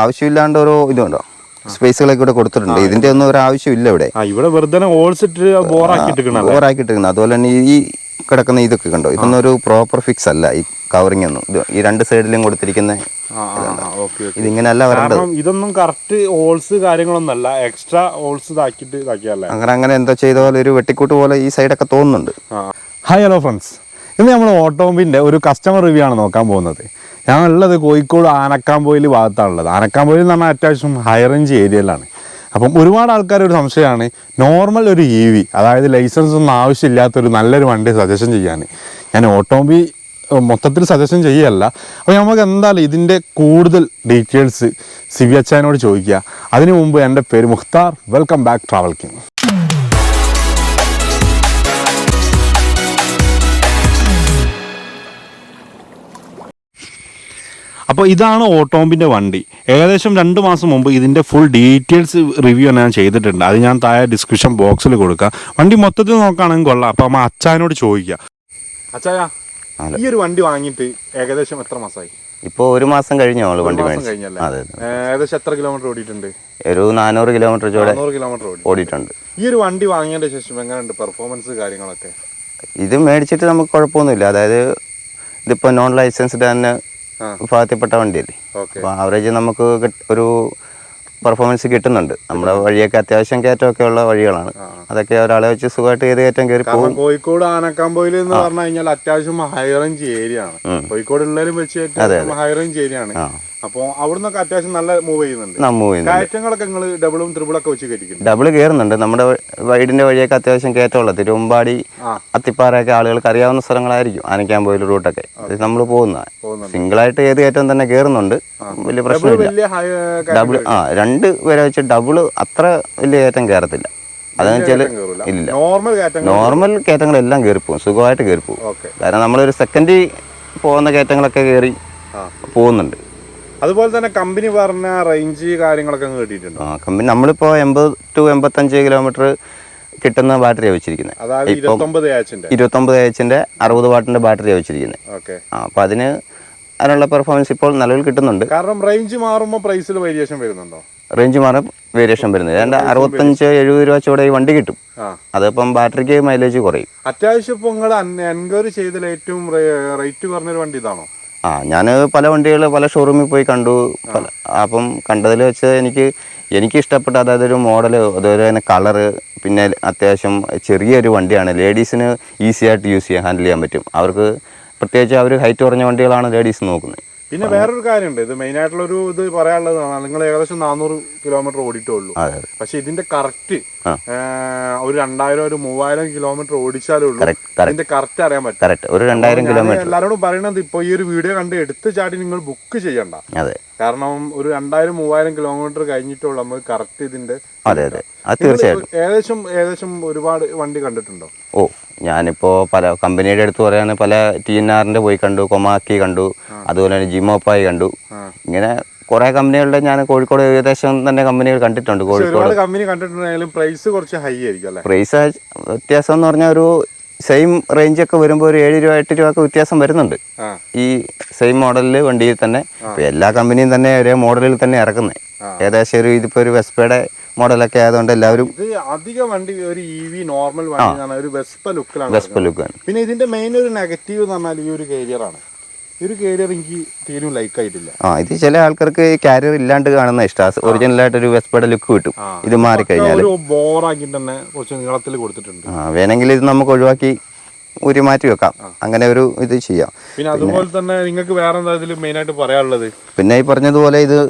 ആവശ്യമില്ലാണ്ട് ഓരോ ഇതുണ്ടോ സ്പേസുകളൊക്കെ ഇവിടെ കൊടുത്തിട്ടുണ്ട്. ഇതിന്റെ ഒന്നും ഒരു ആവശ്യമില്ല ഇവിടെ. ഇവിടെ വെറുതെ ബോറാക്കിട്ടിരിക്കുന്നത്. അതുപോലെ തന്നെ ഈ കിടക്കുന്ന ഇതൊക്കെ കണ്ടോ, ഇതൊന്നും ഒരു പ്രോപ്പർ ഫിക്സ് അല്ല. ഈ കവറിംഗ് ഒന്നും ഈ രണ്ട് സൈഡിലും കൊടുത്തിരിക്കുന്ന ഇതിങ്ങനെയല്ല വരേണ്ടത്. ഇതൊന്നും കറക്റ്റ് ഹോൾസ് കാര്യങ്ങളൊന്നല്ല, എക്സ്ട്രാ ഹോൾസ് ഇതാക്കിയല്ലേ. അങ്ങനെ എന്തോ ചെയ്ത പോലെ ഒരു വെട്ടിക്കൂട്ട് പോലെ ഈ സൈഡൊക്കെ തോന്നുന്നുണ്ട്. ഹായ് ഹലോ ഫ്രണ്ട്സ്, ഇന്ന് നമ്മൾ ഓട്ടോമിൻ്റെ ഒരു കസ്റ്റമർ റിവ്യൂ ആണ് നോക്കാൻ പോകുന്നത്. ഞാനുള്ളത് കോഴിക്കോട് ആനക്കാംപോയിൽ ഭാഗത്താണുള്ളത്. ആനക്കാംപോയിൽ എന്ന് പറഞ്ഞാൽ അത്യാവശ്യം ഹൈ റേഞ്ച് ഏരിയയിലാണ്. അപ്പം ഒരുപാട് ആൾക്കാരൊരു സംശയമാണ്, നോർമൽ ഒരു EV, അതായത് ലൈസൻസ് ഒന്നും ആവശ്യമില്ലാത്തൊരു നല്ലൊരു വണ്ടി സജഷൻ ചെയ്യാൻ. ഞാൻ ഓട്ടോമൊബൈൽ മൊത്തത്തിൽ സജഷൻ ചെയ്യല്ല. അപ്പോൾ നമുക്ക് എന്തായാലും ഇതിൻ്റെ കൂടുതൽ ഡീറ്റെയിൽസ് സിബി അച്ചായനോട് ചോദിക്കുക. അതിനു മുമ്പ് എൻ്റെ പേര് Mukhtar. Welcome back travel king. അപ്പോൾ ഇതാണ് ഓട്ടോമിൻ്റെ വണ്ടി. ഏകദേശം 2 മാസം മുമ്പ് ഇതിൻ്റെ ഫുൾ ഡീറ്റെയിൽസ് റിവ്യൂ ഞാൻ ചെയ്തിട്ടുണ്ട്. അത് ഞാൻ താഴെ ഡിസ്ക്രിപ്ഷൻ ബോക്സിൽ കൊടുക്കാം. വണ്ടി മൊത്തത്തിൽ നോക്കുകയാണെങ്കിൽ കൊള്ളാം. അപ്പോൾ നമ്മൾ അച്ചായനോട് ചോദിക്കുക. അച്ചായ, ഈ ഒരു വണ്ടി വാങ്ങിയിട്ട് ഏകദേശം എത്ര മാസമായി? ഇപ്പോൾ 1 മാസം കഴിഞ്ഞോ വണ്ടി കഴിഞ്ഞല്ലേ? ഏകദേശം എത്ര കിലോമീറ്റർ ഓടിയിട്ടുണ്ട്? ഒരു 400 കിലോമീറ്റർ ഓടിയിട്ടുണ്ട്. ഈ ഒരു വണ്ടി വാങ്ങിയതിന്റെ ശേഷം എങ്ങനെയുണ്ട് പെർഫോമൻസ് കാര്യങ്ങളൊക്കെ? ഇത് മേടിച്ചിട്ട് നമുക്ക് കുഴപ്പമൊന്നുമില്ല. അതായത് ഇതിപ്പോൾ നോൺ ലൈസൻസ്ഡ് തന്നെ വിഭാഗത്തിൽപ്പെട്ട വണ്ടിയല്ലേ. അപ്പോൾ ആവറേജ് നമുക്ക് ഒരു പെർഫോമൻസ് കിട്ടുന്നുണ്ട്. നമ്മുടെ വഴിയൊക്കെ അത്യാവശ്യം കയറ്റമൊക്കെ ഉള്ള വഴികളാണ്. അതൊക്കെ ഒരാളെ വെച്ച് സുഖമായിട്ട് ഏത് കയറ്റം കയറി പോകും. കോഴിക്കോട് ആനക്കാംപോയിൽ എന്ന് പറഞ്ഞു കഴിഞ്ഞാൽ അത്യാവശ്യം ഹൈ റേഞ്ച് ഏരിയ ആണ്. കോഴിക്കോട് ഉള്ളതിലും വെച്ച് ഹൈ റേഞ്ച് ഏരിയ ആണ്. അപ്പോൾ അവിടുന്നൊക്കെ അത്യാവശ്യം നല്ല മൂവ് ചെയ്യുന്നുണ്ട്. കയറ്റങ്ങളൊക്കെ നിങ്ങൾ ഡബിളും ത്രിബിളൊക്കെ വെച്ച് കയറ്റിക്കും? ഡബിൾ കയറുന്നുണ്ട്. നമ്മുടെ വൈഡിന്റെ വഴിയൊക്കെ അത്യാവശ്യം കയറ്റമുള്ള തിരുവമ്പാടി, അത്തിപ്പാറയൊക്കെ ആളുകൾക്ക് അറിയാവുന്ന സ്ഥലങ്ങളായിരിക്കും. ആനക്കാംപോയിൽ റൂട്ടൊക്കെ നമ്മൾ പോകുന്നത്. സിംഗിളായിട്ട് ഏത് കയറ്റം തന്നെ കയറുന്നുണ്ട്, വലിയ പ്രശ്നമില്ല. ഡബിൾ 2 പേരെ വെച്ച് ഡബിൾ അത്ര വലിയ കയറ്റം കയറത്തില്ല. അതെന്ന് വെച്ചാൽ ഇല്ല, നോർമൽ കയറ്റങ്ങളെല്ലാം കയറിപ്പോകും, സുഖമായിട്ട് കയറിപ്പോകും. കാരണം നമ്മളൊരു സെക്കൻഡ് പോകുന്ന കയറ്റങ്ങളൊക്കെ കയറി പോകുന്നുണ്ട്. അതുപോലെ തന്നെ കമ്പനി പറഞ്ഞ റേഞ്ച് കാര്യങ്ങളൊക്കെ കേട്ടിട്ടുണ്ട്. കമ്പനി നമ്മളിപ്പോ 80 to 85 കിലോമീറ്റർ കിട്ടുന്ന ബാറ്ററിയാണ് വെച്ചിരിക്കുന്നത്. 29 AHന്റെ 60 വാട്ടിന്റെ ബാറ്ററിയാണ് വെച്ചിരിക്കുന്നത്. അപ്പൊ അതിനുള്ള പെർഫോമൻസ് ഇപ്പോൾ നിലവിൽ കിട്ടുന്നുണ്ട്. കാരണം റേഞ്ച് മാറുമ്പോൾ പ്രൈസിൽ വേരിയേഷൻ വരുന്നുണ്ടോ? റേഞ്ച് മാറും, വേരിയേഷൻ വരുന്നത്. 65-70 രൂപ ചോടെ ഈ വണ്ടി കിട്ടും. അതിപ്പം ബാറ്ററിക്ക് മൈലേജ് കുറയും. അത്യാവശ്യം ഇപ്പൊ നിങ്ങൾ എൻക്വയറി ചെയ്തതിൽ ഏറ്റവും റേറ്റ് പറഞ്ഞൊരു വണ്ടി ഇതാണോ? ഞാൻ പല വണ്ടികൾ പല ഷോറൂമിൽ പോയി കണ്ടു. അപ്പം കണ്ടതിൽ വെച്ച് എനിക്ക് ഇഷ്ടപ്പെട്ട, അതായത് ഒരു മോഡല്, അതുപോലെ തന്നെ കളറ്, പിന്നെ അത്യാവശ്യം ചെറിയൊരു വണ്ടിയാണ്. ലേഡീസിന് ഈസി ആയിട്ട് ഹാൻഡിൽ ചെയ്യാൻ പറ്റും. അവർക്ക് പ്രത്യേകിച്ച് അവർ ഹൈറ്റ് കുറഞ്ഞ വണ്ടികളാണ് ലേഡീസ് നോക്കുന്നത്. പിന്നെ വേറൊരു കാര്യമുണ്ട്, ഇത് മെയിൻ ആയിട്ടുള്ളൊരു ഇത് പറയാനുള്ളതാണ്. നിങ്ങൾ ഏകദേശം 400 കിലോമീറ്റർ ഓടിയിട്ടുള്ളൂ. പക്ഷെ ഇതിന്റെ കറക്റ്റ് ഒരു 2000 ഒരു 3000 കിലോമീറ്റർ ഓടിച്ചാലേ ഉള്ളൂ ഇതിന്റെ കറക്റ്റ് അറിയാൻ പറ്റും. ഒരു 2000 കിലോമീറ്റർ എല്ലാവരോടും പറയണത്, ഇപ്പൊ ഈ ഒരു വീഡിയോ കണ്ട് എടുത്ത് ചാടി നിങ്ങൾ ബുക്ക് ചെയ്യണ്ട. കാരണം ഒരു 2000-3000 കിലോമീറ്റർ കഴിഞ്ഞിട്ടുള്ള നമുക്ക് കറക്റ്റ് ഇതിന്റെ. ഏകദേശം ഒരുപാട് വണ്ടി കണ്ടിട്ടുണ്ടോ? ഞാനിപ്പോ പല കമ്പനിയുടെ അടുത്ത് പറയാൻ പല TNRന്റെ പോയി കണ്ടു, കൊമാക്കി കണ്ടു, അതുപോലെ തന്നെ ജിമോപ്പായി കണ്ടു. ഇങ്ങനെ കുറെ കമ്പനികളുടെ ഞാൻ കോഴിക്കോട് ഏകദേശം തന്നെ കമ്പനികൾ കണ്ടിട്ടുണ്ട്. കോഴിക്കോട് കമ്പനി കണ്ടിട്ടുണ്ടെങ്കിലും പ്രൈസ് കുറച്ച് ഹൈ ആയിരിക്കും അല്ലേ? പ്രൈസ് വ്യത്യാസം എന്ന് പറഞ്ഞാൽ ഒരു സെയിം റേഞ്ച് ഒക്കെ വരുമ്പോൾ ഒരു 7 രൂപ 8 രൂപ ഒക്കെ വ്യത്യാസം വരുന്നുണ്ട് ഈ സെയിം മോഡലിൽ വണ്ടിയിൽ തന്നെ. എല്ലാ കമ്പനിയും തന്നെ ഒരേ മോഡലിൽ തന്നെ ഇറക്കുന്നത്. ഏകദേശം ഇതിപ്പോ ഒരു വെസ്പയുടെ മോഡലൊക്കെ ആയതുകൊണ്ട് എല്ലാവരും അധികം വണ്ടി ഒരു EV നോർമൽ വണ്ടി ഒരു വെസ്പ ലുക്കാണ്. പിന്നെ ഇതിന്റെ മെയിൻ ഒരു നെഗറ്റീവ് എന്ന് പറഞ്ഞാൽ ഈ ഒരു കാരിയറാണ്. ഈ ഒരു കാരിയർ എനിക്ക് തീരും ലൈക്ക് ആയിട്ടില്ല. ഇത് ചില ആൾക്കാർക്ക് കാരിയർ ഇല്ലാണ്ട് കാണുന്ന ഇഷ്ടമാണ്. ഒറിജിനൽ ആയിട്ട് ഒരു വെസ്പയുടെ ലുക്ക് കിട്ടും. ഇത് മാറിക്കഴിഞ്ഞാൽ ബോറാക്കി തന്നെ കുറച്ച് നീളത്തിൽ കൊടുത്തിട്ടുണ്ട്. വേണമെങ്കിൽ ഇത് നമുക്ക് ഒഴിവാക്കി ഊരി മാറ്റി വെക്കാം. അങ്ങനെ ഒരു ഇത് ചെയ്യാം. പിന്നെ അതുപോലെ തന്നെ നിങ്ങൾക്ക് വേറെ എന്താ ഇതിൽ മെയിൻ ആയിട്ട് പറയാനുള്ളത്? പിന്നെ ഈ പറഞ്ഞതുപോലെ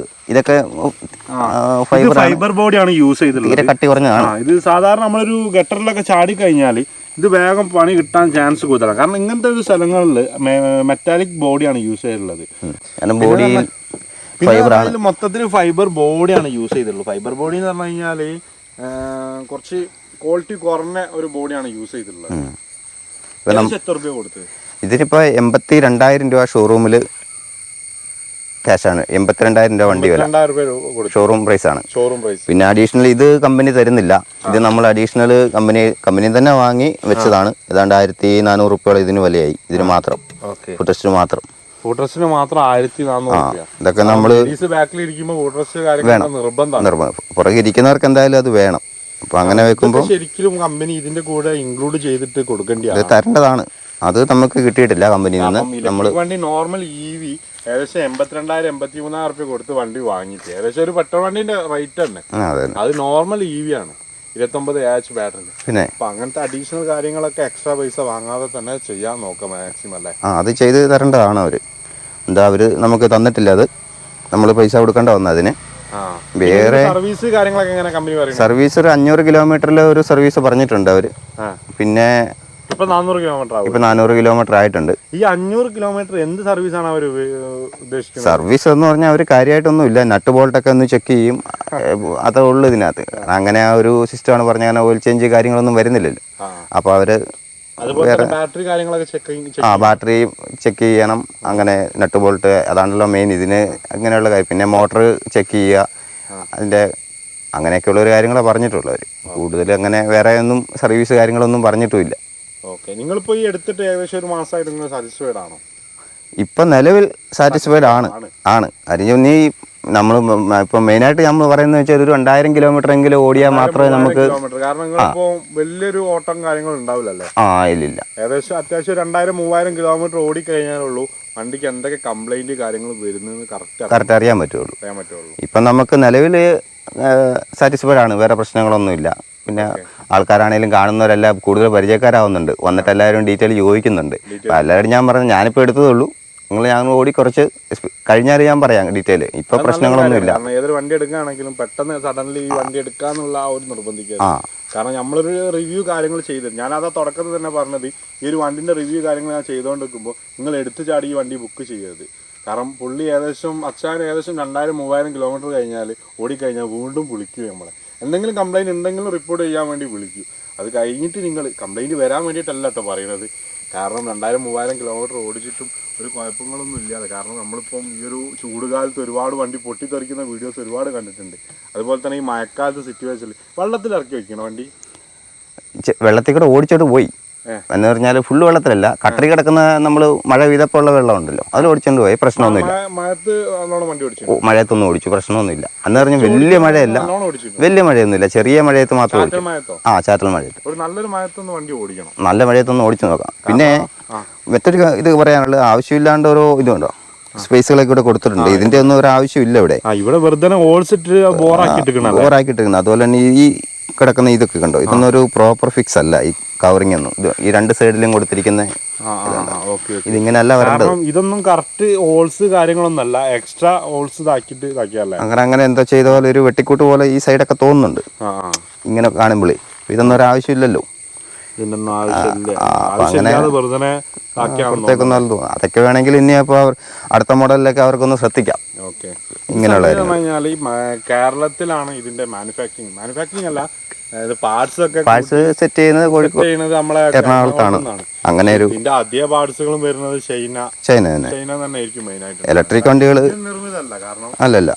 ഇതൊക്കെ ഫൈബർ ബോഡിയാണ് യൂസ് ചെയ്തിട്ടുള്ളത്. കട്ടി കുറഞ്ഞതാണ്. ഇത് സാധാരണ നമ്മളൊരു ഗട്ടറിലൊക്കെ ചാടി കഴിഞ്ഞാൽ ഇത് വേഗം പണി കിട്ടാൻ ചാൻസ് കൂടുതലാണ്. കാരണം ഇങ്ങനത്തെ ഒരു സ്ഥലങ്ങളിൽ മെറ്റാലിക് ബോഡിയാണ് യൂസ് ചെയ്തിട്ടുള്ളത്. പിന്നെ മൊത്തത്തിൽ ഫൈബർ ബോഡിയാണ് യൂസ് ചെയ്തിട്ടുള്ളത്. ഫൈബർ ബോഡി എന്ന് പറഞ്ഞു കഴിഞ്ഞാൽ കുറച്ച് ക്വാളിറ്റി കുറഞ്ഞ ഒരു ബോഡിയാണ് യൂസ് ചെയ്തിട്ടുള്ളത്. ഇതിനിപ്പോ 82,000 രൂപ ഷോറൂമില് ക്യാഷാണ്. 82,000 രൂപ വണ്ടി വില ഷോറൂം പ്രൈസ് ആണ്. പിന്നെ അഡീഷണൽ ഇത് കമ്പനി തരുന്നില്ല. ഇത് നമ്മൾ അഡീഷണൽ കമ്പനി തന്നെ വാങ്ങി വെച്ചതാണ്. ഏതാണ്ട് 1,400 രൂപയോളം ഇതിന് വിലയായി. ഇതിന് മാത്രം, ഫുട് ടെസ്റ്റിന് മാത്രം. ഫുട്രസ്റ്റിന് മാത്രം 1400 ഇതൊക്കെ നമ്മള് ബാക്കിൽ ഇരിക്കുമ്പോൾ ഫുട്രസ്റ്റ് കാര്യങ്ങൾ നിർബന്ധം. പുറകെ ഇരിക്കുന്നവർക്ക് എന്തായാലും അത് വേണം. അപ്പൊ അങ്ങനെ വെക്കുമ്പോൾ ശരിക്കും കമ്പനി ഇതിന്റെ കൂടെ ഇൻക്ലൂഡ് ചെയ്തിട്ട് കൊടുക്കേണ്ടത് തരേണ്ടതാണ്. അത് നമുക്ക് കിട്ടിയിട്ടില്ല കമ്പനിയിൽ നിന്ന്. നമ്മള് വണ്ടി നോർമൽ EV ഏകദേശം 82,000 83,000 റുപ്യ കൊടുത്ത് വണ്ടി വാങ്ങിയിട്ട് ഏകദേശം ഒരു പെട്രോൾ വണ്ടിന്റെ റേറ്റ് തന്നെ. അത് നോർമൽ EV ആണ്, 29 AH ബാറ്ററി. പിന്നെ അപ്പൊ അങ്ങനത്തെ അഡീഷണൽ കാര്യങ്ങളൊക്കെ എക്സ്ട്രാ പൈസ വാങ്ങാതെ തന്നെ ചെയ്യാൻ നോക്കാം മാക്സിമം അല്ലേ. അത് ചെയ്ത് തരേണ്ടതാണ് അവര്. എന്താ അവര് നമുക്ക് തന്നിട്ടില്ല, അത് നമ്മൾ പൈസ കൊടുക്കേണ്ട വന്ന അതിന്. വേറെ സർവീസ് കാര്യങ്ങളൊക്കെ എങ്ങനെ കമ്പനി പറയുന്നത്? സർവീസ് ഒരു 500 കിലോമീറ്ററിൽ ഒരു സർവീസ് പറഞ്ഞിട്ടുണ്ട് അവര്. പിന്നെ ഇപ്പൊ 400 കിലോമീറ്റർ ആയിട്ടുണ്ട്. ഈ 500 കിലോമീറ്റർ എന്ത് സർവീസാണ് അവർ ഉദ്ദേശിക്കുന്നത്? സർവീസ് എന്ന് പറഞ്ഞാൽ അവർ കാര്യമായിട്ടൊന്നും ഇല്ല, നട്ട് ബോൾട്ടൊക്കെ ഒന്ന് ചെക്ക് ചെയ്യും, അതേ ഉള്ളൂ ഇതിനകത്ത്. അങ്ങനെ ആ ഒരു സിസ്റ്റമാണ് പറഞ്ഞ, അങ്ങനെ ഓയിൽ ചേഞ്ച് കാര്യങ്ങളൊന്നും വരുന്നില്ലല്ലോ. അപ്പൊ അവര് ബാറ്ററി കാര്യങ്ങളൊക്കെ ബാറ്ററി ചെക്ക് ചെയ്യണം, അങ്ങനെ നട്ട് ബോൾട്ട് അതാണല്ലോ മെയിൻ ഇതിന്. അങ്ങനെയുള്ള കാര്യം, പിന്നെ മോട്ടർ ചെക്ക് ചെയ്യുക, അതിന്റെ അങ്ങനെയൊക്കെയുള്ള ഒരു കാര്യങ്ങളാണ് പറഞ്ഞിട്ടുള്ളൂ അവർ. കൂടുതൽ അങ്ങനെ വേറെ ഒന്നും സർവീസ് കാര്യങ്ങളൊന്നും പറഞ്ഞിട്ടുമില്ല. ഓക്കെ, നിങ്ങളിപ്പോ ഈ എടുത്തിട്ട് ഏകദേശം ഒരു മാസമായിട്ട് നിങ്ങൾ സാറ്റിസ്ഫൈഡ് ആണോ? ഇപ്പൊ നിലവിൽ സാറ്റിസ്ഫൈഡ് ആണ്. അതിന് നീ നമ്മൾ ഇപ്പൊ മെയിനായിട്ട് നമ്മൾ പറയുന്നത് വെച്ചാൽ ഒരു 2000 കിലോമീറ്റർ എങ്കിലും ഓടിയാൽ മാത്രമേ നമുക്ക്. വലിയൊരു ഓട്ടം കാര്യങ്ങൾ ഉണ്ടാവില്ലല്ലേ? ഇല്ല. ഏകദേശം അത്യാവശ്യം 2000-3000 കിലോമീറ്റർ ഓടിക്കഴിഞ്ഞാലുള്ളൂ വണ്ടിക്ക് എന്തൊക്കെ കംപ്ലൈന്റ് കാര്യങ്ങൾ വരുന്നത് കറക്റ്റ് അറിയാൻ പറ്റുള്ളൂ. ഇപ്പൊ നമുക്ക് നിലവിൽ സാറ്റിസ്ഫൈഡ് ആണ്, വേറെ പ്രശ്നങ്ങളൊന്നും ഇല്ല. പിന്നെ ആൾക്കാരാണെങ്കിലും കാണുന്നവരെല്ലാം കൂടുതൽ പരിചയക്കാരാവുന്നുണ്ട്, വന്നിട്ട് എല്ലാവരും ഡീറ്റെയിൽ ചോദിക്കുന്നുണ്ട്. എല്ലാവരും ഞാൻ പറഞ്ഞു ഞാനിപ്പോൾ എടുത്തതുള്ളൂ, ഞാൻ ഓടി കുറച്ച് കഴിഞ്ഞാൽ ഞാൻ പറയാം ഡീറ്റെയിൽ. ഇപ്പൊ പ്രശ്നങ്ങളൊന്നും ഇല്ല. ഏതൊരു വണ്ടി എടുക്കുകയാണെങ്കിലും പെട്ടെന്ന് സഡൻലി ഈ വണ്ടി എടുക്കാന്നുള്ള ഒരു നിർബന്ധിക്കുക. കാരണം നമ്മളൊരു റിവ്യൂ കാര്യങ്ങൾ ചെയ്ത്, ഞാനതാ തുടക്കത്തിൽ തന്നെ പറഞ്ഞത്, ഈ ഒരു വണ്ടിന്റെ റിവ്യൂ കാര്യങ്ങൾ ഞാൻ ചെയ്തുകൊണ്ടിരിക്കുമ്പോൾ നിങ്ങൾ എടുത്തു ചാടി ഈ വണ്ടി ബുക്ക് ചെയ്യരുത്. കാരണം പുള്ളി അച്ഛൻ ഏകദേശം 2000-3000 കിലോമീറ്റർ കഴിഞ്ഞാൽ ഓടിക്കഴിഞ്ഞാൽ വീണ്ടും വിളിക്കും നമ്മളെ. എന്തെങ്കിലും കംപ്ലൈൻറ്റ് ഉണ്ടെങ്കിലും റിപ്പോർട്ട് ചെയ്യാൻ വേണ്ടി വിളിക്കൂ. അത് കഴിഞ്ഞിട്ട് നിങ്ങൾ കംപ്ലൈൻറ്റ് വരാൻ വേണ്ടിയിട്ടല്ല കേട്ടോ പറയുന്നത്. കാരണം 2000-3000 കിലോമീറ്റർ ഓടിച്ചിട്ടും ഒരു കുഴപ്പങ്ങളൊന്നും ഇല്ലാതെ. കാരണം നമ്മളിപ്പം ഈ ഒരു ചൂടുകാലത്ത് ഒരുപാട് വണ്ടി പൊട്ടിത്തെറിക്കുന്ന വീഡിയോസ് ഒരുപാട് കണ്ടിട്ടുണ്ട്. അതുപോലെ തന്നെ ഈ മഴക്കാലത്ത് സിറ്റുവേഷനിൽ വെള്ളത്തിൽ ഇറക്കി വെക്കണം വണ്ടി. വെള്ളത്തിൽ കൂടെ ഓടിച്ചോട്ട് പോയി എന്ന് പറഞ്ഞാൽ ഫുള്ള് വെള്ളത്തിലല്ല, കട്ടറി കിടക്കുന്ന നമ്മൾ മഴ പെയ്തപ്പോൾ വെള്ളം ഉണ്ടല്ലോ, അതിൽ ഓടിച്ചോണ്ട് പോയി, പ്രശ്നമൊന്നുമില്ല. മഴയത്തൊന്നും ഓടിച്ചു, പ്രശ്നമൊന്നുമില്ല. എന്ന് പറഞ്ഞാൽ വലിയ മഴയല്ല, വലിയ മഴയൊന്നുമില്ല, ചെറിയ മഴയത്ത് മാത്രം ഓടിച്ചു. ചാറ്റൽ മഴയത്ത് നല്ല മഴയത്തൊന്ന് ഓടിച്ചു നോക്കാം. പിന്നെ മറ്റൊരു ഇത് പറയാനുള്ള ആവശ്യമില്ലാണ്ട് ഓരോ ഇതുണ്ടോ, സ്പേസുകളൊക്കെ ഇവിടെ കൊടുത്തിട്ടുണ്ട്. ഇതിന്റെ ഒന്നും ഒരു ആവശ്യമില്ല ഇവിടെ. ബോറാക്കിയിട്ടിരിക്കുന്നത്. അതുപോലെ തന്നെ ഈ കിടക്കുന്ന ഇതൊക്കെ കണ്ടോ, ഇതൊന്നും ഒരു പ്രോപ്പർ ഫിക്സ് അല്ല. ഈ കവറിംഗ് ഒന്നും ഈ രണ്ട് സൈഡിലും കൊടുത്തിരിക്കുന്ന ഇതിങ്ങനെയല്ല വരേണ്ടത്. ഇതൊന്നും കറക്റ്റ് ഹോൾസ് കാര്യങ്ങളൊന്നും അല്ല, എക്സ്ട്രാ ഹോൾസ് ഇതാക്കിയല്ലേ. അങ്ങനെ എന്താ ചെയ്ത പോലെ ഒരു വെട്ടിക്കൂട്ട് പോലെ ഈ സൈഡൊക്കെ തോന്നുന്നുണ്ട് ഇങ്ങനെ കാണുമ്പോഴേ. ഇതൊന്നും ഒരു ആവശ്യമില്ലല്ലോ. അങ്ങനെ അതൊക്കെ വേണമെങ്കിൽ ഇനി അപ്പൊ അടുത്ത മോഡലിലൊക്കെ അവർക്കൊന്ന് ശ്രദ്ധിക്കാം. ഇങ്ങനെയുള്ള കേരളത്തിലാണ് ഇതിന്റെ മാനുഫാക്ചറിങ് അല്ല, പാർട്സ് സെറ്റ് ചെയ്യുന്നത് കോഴിക്കോട് നമ്മളെ എറണാകുളത്താണ്. അങ്ങനെ ഒരു ഇതിന്റെ അധിക പാർട്സുകളും വരുന്നത് ചൈന തന്നെ ആയിരിക്കും മെയിനായിട്ട്. ഇലക്ട്രിക് വണ്ടികൾ അല്ലല്ല.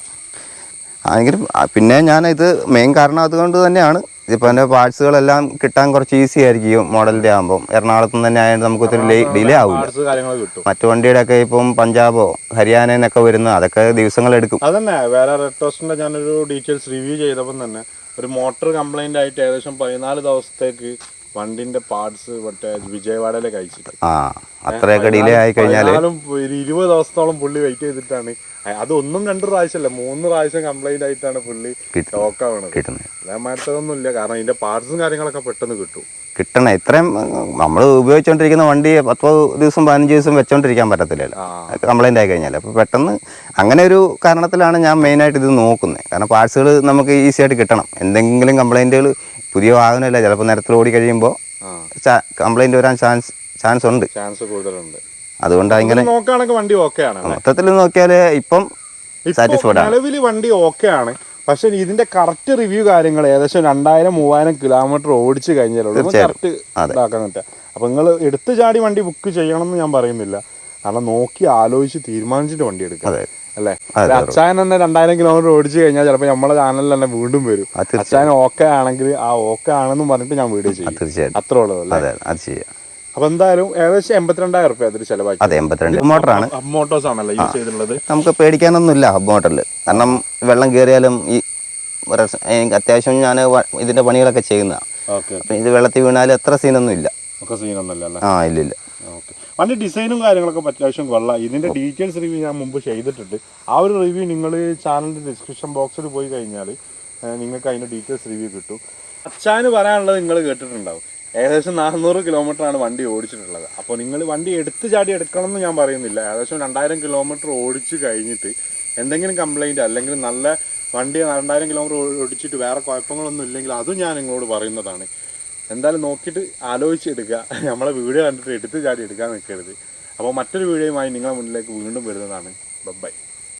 എങ്കിലും പിന്നെ ഞാൻ ഇത് മെയിൻ കാരണം അതുകൊണ്ട് തന്നെയാണ്. ഇതിപ്പോൾ എൻ്റെ പാർട്സുകളെല്ലാം കിട്ടാൻ കുറച്ച് ഈസി ആയിരിക്കും മോഡലിൻ്റെ ആകുമ്പോൾ. എറണാകുളത്ത് നിന്ന് തന്നെ ആയതുകൊണ്ട് നമുക്ക് ഒത്തിരി ഡിലേ ആവില്ല. മറ്റു വണ്ടിയുടെ ഒക്കെ ഇപ്പം പഞ്ചാബോ ഹരിയാനയിൽ നിന്നൊക്കെ വരുന്ന അതൊക്കെ ദിവസങ്ങളെടുക്കും. അതന്നെ വേറെ റെഡ്ടോസ്റ്റിന്റെ ഞാനൊരു ഡീറ്റെയിൽസ് റിവ്യൂ ചെയ്തപ്പോൾ തന്നെ ഒരു മോട്ടർ കംപ്ലൈന്റ് ആയിട്ട് ഏകദേശം 14 ദിവസത്തേക്ക് വണ്ടിന്റെ പാർട്സ് മറ്റേ വിജയവാഡയിലേക്ക് അയച്ചിട്ട് അത്രയൊക്കെ ഡിലേ ആയി കഴിഞ്ഞാൽ 20 ദിവസത്തോളം പുള്ളി വെയിറ്റ് ചെയ്തിട്ടാണ്. അത് 1-2 പ്രാവശ്യമല്ല, 3 പ്രാവശ്യം കംപ്ലൈന്റ് ആയിട്ടാണ് പുള്ളി ലോക്കാവണത്. അതേമാരത്തൊന്നും ഇല്ല, കാരണം ഇതിന്റെ പാർട്സും കാര്യങ്ങളൊക്കെ പെട്ടെന്ന് കിട്ടണം. ഇത്രയും നമ്മൾ ഉപയോഗിച്ചുകൊണ്ടിരിക്കുന്ന വണ്ടി 10 ദിവസം 15 ദിവസം വെച്ചോണ്ടിരിക്കാൻ പറ്റത്തില്ലല്ലോ കംപ്ലൈന്റ് ആയി കഴിഞ്ഞാൽ. അപ്പോൾ പെട്ടെന്ന് അങ്ങനെ ഒരു കാരണത്തിലാണ് ഞാൻ മെയിനായിട്ട് ഇത് നോക്കുന്നത്. കാരണം പാർട്സുകൾ നമുക്ക് ഈസി ആയിട്ട് കിട്ടണം. എന്തെങ്കിലും കംപ്ലൈന്റുകൾ പുതിയ വാഹനമല്ല, ചിലപ്പോൾ നിരത്തിൽ ഓടി കഴിയുമ്പോൾ കംപ്ലൈന്റ് വരാൻ ചാൻസ് കൂടുതലുണ്ട്. അതുകൊണ്ടാണ് ഇങ്ങനെ നോക്കുകയാണെങ്കിൽ വണ്ടി ഓക്കെയാണ്. മൊത്തത്തിൽ നോക്കിയാൽ ഇപ്പം സാറ്റിസ്ഫൈഡ് ആണ്. നിലവിൽ വണ്ടി ഓക്കെയാണ്. പക്ഷെ ഇതിന്റെ കറക്റ്റ് റിവ്യൂ കാര്യങ്ങൾ ഏകദേശം 2000-3000 കിലോമീറ്റർ ഓടിച്ചു കഴിഞ്ഞാലുള്ളൂ കറക്റ്റ് ഇതാക്കാൻ പറ്റുക. അപ്പൊ നിങ്ങൾ എടുത്തു ചാടി വണ്ടി ബുക്ക് ചെയ്യണം എന്ന് ഞാൻ പറയുന്നില്ല. കാരണം നോക്കി ആലോചിച്ച് തീരുമാനിച്ചിട്ട് വണ്ടി എടുക്കാം അല്ലേ. അച്ചായൻ തന്നെ 2000 കിലോമീറ്റർ ഓടിച്ചു കഴിഞ്ഞാൽ ചിലപ്പോൾ നമ്മളെ ചാനലിൽ തന്നെ വീണ്ടും വരും. അച്ചായൻ ഓക്കെ ആണെങ്കിൽ ആ ഓക്കെ ആണെന്നും പറഞ്ഞിട്ട് ഞാൻ വീഡിയോ ചെയ്യും. അത്രേ ഉള്ളൂ അല്ലേ. അപ്പൊ എന്തായാലും ഏകദേശം 82,000 റുപ്യ അതിന് ചെലവാക്കി. അതെ, 82 മോട്ടറാണ്. ഹബ് മോട്ടോഴ്സ് ആണല്ലോ യൂസ് ചെയ്തിട്ടുള്ളത്. നമുക്ക് പേടിക്കാനൊന്നുമില്ല ഹബ് മോട്ടറിൽ. കാരണം വെള്ളം കയറിയാലും അത്യാവശ്യം ഞാൻ ഇതിന്റെ പണികളൊക്കെ ചെയ്യുന്നതാണ്. അപ്പം ഇത് വെള്ളത്തിൽ വീണാലും എത്ര സീനൊന്നും ഇല്ല. ഇല്ലില്ല. വണ്ടി ഡിസൈനും കാര്യങ്ങളൊക്കെ അത്യാവശ്യം കൊള്ളാം. ഇതിന്റെ ഡീറ്റെയിൽസ് റിവ്യൂ ഞാൻ മുമ്പ് ചെയ്തിട്ടുണ്ട്. ആ ഒരു റിവ്യൂ നിങ്ങൾ ചാനലിന്റെ ഡിസ്ക്രിപ്ഷൻ ബോക്സിൽ പോയി കഴിഞ്ഞാൽ നിങ്ങൾക്ക് അതിന്റെ ഡീറ്റെയിൽസ് റിവ്യൂ കിട്ടും. അച്ചാന് പറയാനുള്ളത് നിങ്ങൾ കേട്ടിട്ടുണ്ടാവും. ഏകദേശം 400 കിലോമീറ്ററാണ് വണ്ടി ഓടിച്ചിട്ടുള്ളത്. അപ്പോൾ നിങ്ങൾ വണ്ടി എടുത്ത് ചാടി എടുക്കണം എന്ന് ഞാൻ പറയുന്നില്ല. ഏകദേശം 2000 കിലോമീറ്റർ ഓടിച്ച് കഴിഞ്ഞിട്ട് എന്തെങ്കിലും കംപ്ലൈൻറ്റ് അല്ലെങ്കിൽ നല്ല വണ്ടി 2000 കിലോമീറ്റർ ഓടിച്ചിട്ട് വേറെ കുഴപ്പങ്ങളൊന്നും ഇല്ലെങ്കിൽ അതും ഞാൻ നിങ്ങളോട് പറയുന്നതാണ്. എന്തായാലും നോക്കിയിട്ട് ആലോചിച്ചെടുക്കുക. നമ്മളെ വീഡിയോ കണ്ടിട്ട് എടുത്ത് ചാടി എടുക്കാൻ നിൽക്കരുത്. അപ്പോൾ മറ്റൊരു വീഡിയോയുമായി നിങ്ങളുടെ മുന്നിലേക്ക് വീണ്ടും വരുന്നതാണ്. ബൈ.